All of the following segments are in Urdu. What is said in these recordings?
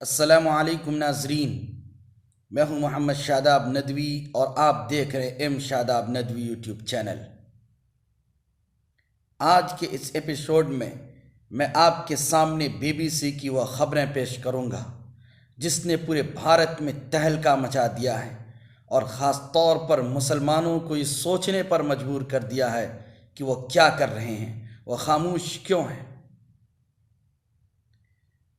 السلام علیکم ناظرین، میں ہوں محمد شاداب ندوی اور آپ دیکھ رہے ہیں شاداب ندوی یوٹیوب چینل۔ آج کے اس ایپیسوڈ میں آپ کے سامنے BBC کی وہ خبریں پیش کروں گا جس نے پورے بھارت میں تہلکہ مچا دیا ہے اور خاص طور پر مسلمانوں کو یہ سوچنے پر مجبور کر دیا ہے کہ وہ کیا کر رہے ہیں، وہ خاموش کیوں ہیں۔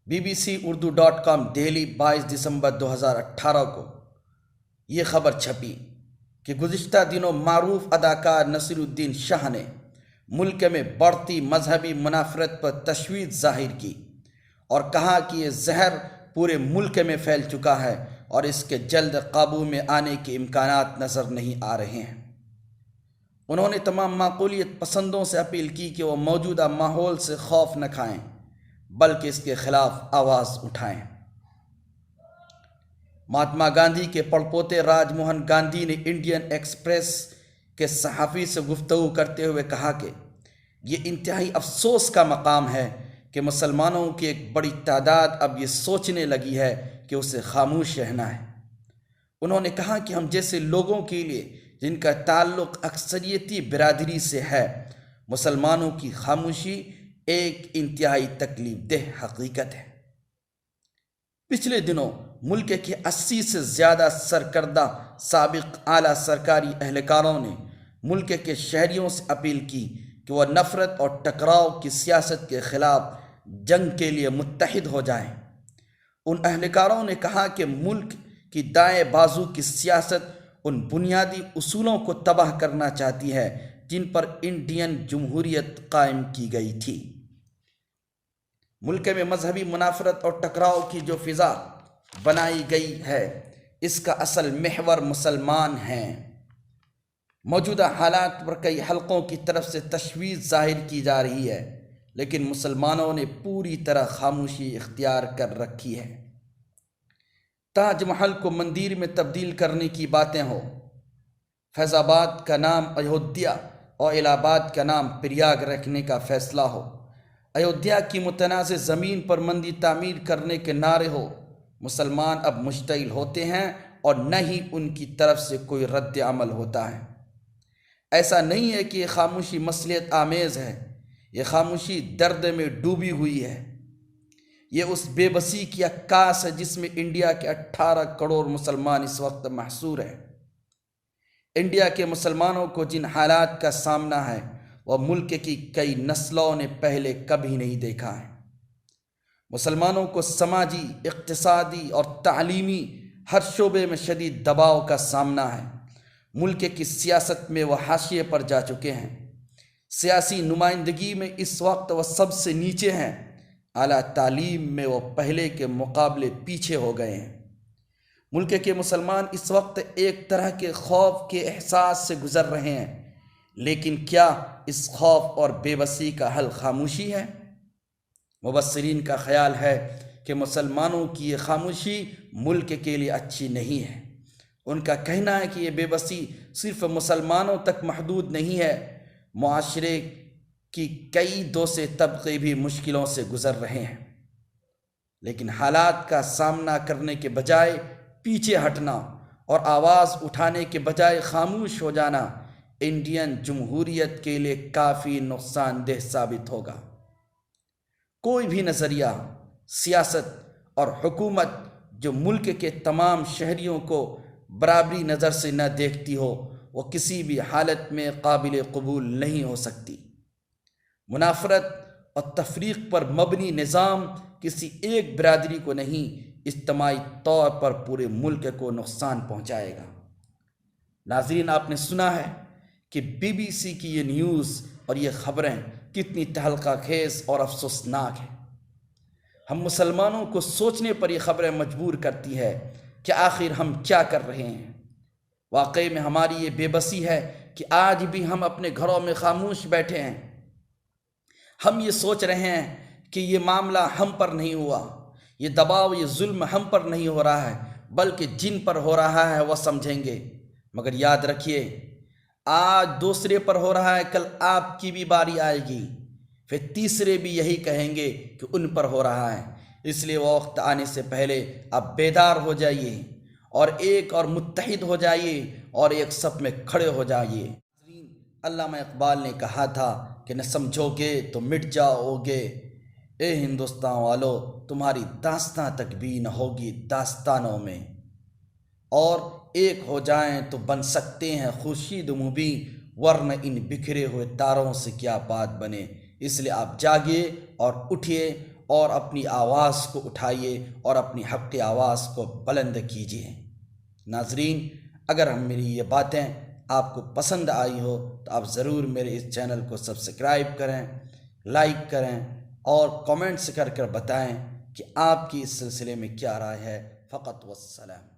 BBC Urdu.com دہلی 22 دسمبر 2018 کو یہ خبر چھپی کہ گزشتہ دنوں معروف اداکار نصیر الدین شاہ نے ملک میں بڑھتی مذہبی منافرت پر تشویش ظاہر کی اور کہا کہ یہ زہر پورے ملک میں پھیل چکا ہے اور اس کے جلد قابو میں آنے کے امکانات نظر نہیں آ رہے ہیں۔ انہوں نے تمام معقولیت پسندوں سے اپیل کی کہ وہ موجودہ ماحول سے خوف نہ کھائیں بلکہ اس کے خلاف آواز اٹھائیں۔ مہاتما گاندھی کے پڑپوتے راج موہن گاندھی نے انڈین ایکسپریس کے صحافی سے گفتگو کرتے ہوئے کہا کہ یہ انتہائی افسوس کا مقام ہے کہ مسلمانوں کی ایک بڑی تعداد اب یہ سوچنے لگی ہے کہ اسے خاموش رہنا ہے۔ انہوں نے کہا کہ ہم جیسے لوگوں کے لیے جن کا تعلق اکثریتی برادری سے ہے، مسلمانوں کی خاموشی ایک انتہائی تکلیف دہ حقیقت ہے۔ پچھلے دنوں ملک کے 80 سے زیادہ سرکردہ سابق اعلیٰ سرکاری اہلکاروں نے ملک کے شہریوں سے اپیل کی کہ وہ نفرت اور ٹکراؤ کی سیاست کے خلاف جنگ کے لیے متحد ہو جائیں۔ ان اہلکاروں نے کہا کہ ملک کی دائیں بازو کی سیاست ان بنیادی اصولوں کو تباہ کرنا چاہتی ہے جن پر انڈین جمہوریت قائم کی گئی تھی۔ ملک میں مذہبی منافرت اور ٹکراؤ کی جو فضا بنائی گئی ہے، اس کا اصل محور مسلمان ہیں۔ موجودہ حالات پر کئی حلقوں کی طرف سے تشویش ظاہر کی جا رہی ہے، لیکن مسلمانوں نے پوری طرح خاموشی اختیار کر رکھی ہے۔ تاج محل کو مندر میں تبدیل کرنے کی باتیں ہوں، فیض آباد کا نام ایودھیا اور الہ آباد کا نام پریاگ رکھنے کا فیصلہ ہو، ایودھیا کی متنازع زمین پر مندر تعمیر کرنے کے نعرے ہو، مسلمان اب مشتعل ہوتے ہیں اور نہ ہی ان کی طرف سے کوئی رد عمل ہوتا ہے۔ ایسا نہیں ہے کہ یہ خاموشی مصلحت آمیز ہے، یہ خاموشی درد میں ڈوبی ہوئی ہے۔ یہ اس بے بسی کی عکاس ہے جس میں انڈیا کے 18 کروڑ مسلمان اس وقت محصور ہیں۔ انڈیا کے مسلمانوں کو جن حالات کا سامنا ہے وہ ملک کی کئی نسلوں نے پہلے کبھی نہیں دیکھا ہے۔ مسلمانوں کو سماجی، اقتصادی اور تعلیمی ہر شعبے میں شدید دباؤ کا سامنا ہے۔ ملک کی سیاست میں وہ حاشیے پر جا چکے ہیں، سیاسی نمائندگی میں اس وقت وہ سب سے نیچے ہیں، اعلیٰ تعلیم میں وہ پہلے کے مقابلے پیچھے ہو گئے ہیں۔ ملک کے مسلمان اس وقت ایک طرح کے خوف کے احساس سے گزر رہے ہیں، لیکن کیا اس خوف اور بے بسی کا حل خاموشی ہے؟ مبصرین کا خیال ہے کہ مسلمانوں کی یہ خاموشی ملک کے لیے اچھی نہیں ہے۔ ان کا کہنا ہے کہ یہ بے بسی صرف مسلمانوں تک محدود نہیں ہے، معاشرے کی کئی دوسرے طبقے بھی مشکلوں سے گزر رہے ہیں۔ لیکن حالات کا سامنا کرنے کے بجائے پیچھے ہٹنا اور آواز اٹھانے کے بجائے خاموش ہو جانا انڈین جمہوریت کے لیے کافی نقصان دہ ثابت ہوگا۔ کوئی بھی نظریہ، سیاست اور حکومت جو ملک کے تمام شہریوں کو برابری نظر سے نہ دیکھتی ہو، وہ کسی بھی حالت میں قابل قبول نہیں ہو سکتی۔ منافرت اور تفریق پر مبنی نظام کسی ایک برادری کو نہیں، اجتماعی طور پر پورے ملک کو نقصان پہنچائے گا۔ ناظرین، آپ نے سنا ہے کہ BBC کی یہ نیوز اور یہ خبریں کتنی تہلکہ خیز اور افسوسناک ہیں۔ ہم مسلمانوں کو سوچنے پر یہ خبریں مجبور کرتی ہے کہ آخر ہم کیا کر رہے ہیں۔ واقعی میں ہماری یہ بے بسی ہے کہ آج بھی ہم اپنے گھروں میں خاموش بیٹھے ہیں۔ ہم یہ سوچ رہے ہیں کہ یہ معاملہ ہم پر نہیں ہوا، یہ دباؤ، یہ ظلم ہم پر نہیں ہو رہا ہے بلکہ جن پر ہو رہا ہے وہ سمجھیں گے۔ مگر یاد رکھیے، آج دوسرے پر ہو رہا ہے، کل آپ کی بھی باری آئے گی، پھر تیسرے بھی یہی کہیں گے کہ ان پر ہو رہا ہے۔ اس لیے وہ وقت آنے سے پہلے آپ بیدار ہو جائیے اور ایک اور متحد ہو جائیے اور ایک صف میں کھڑے ہو جائیے۔ علامہ اقبال نے کہا تھا کہ نہ سمجھو گے تو مٹ جاؤ گے، اے ہندوستان والو تمہاری داستاں تک بھی نہ ہوگی داستانوں میں، اور ایک ہو جائیں تو بن سکتے ہیں خورشید مبیں، ورنہ ان بکھرے ہوئے تاروں سے کیا بات بنے۔ اس لیے آپ جاگیے اور اٹھیے اور اپنی آواز کو اٹھائیے اور اپنی حق آواز کو بلند کیجیے۔ ناظرین، اگر میری یہ باتیں آپ کو پسند آئی ہو تو آپ ضرور میرے اس چینل کو سبسکرائب کریں، لائک کریں اور کامنٹس کر بتائیں کہ آپ کی اس سلسلے میں کیا رائے ہے۔ فقط والسلام۔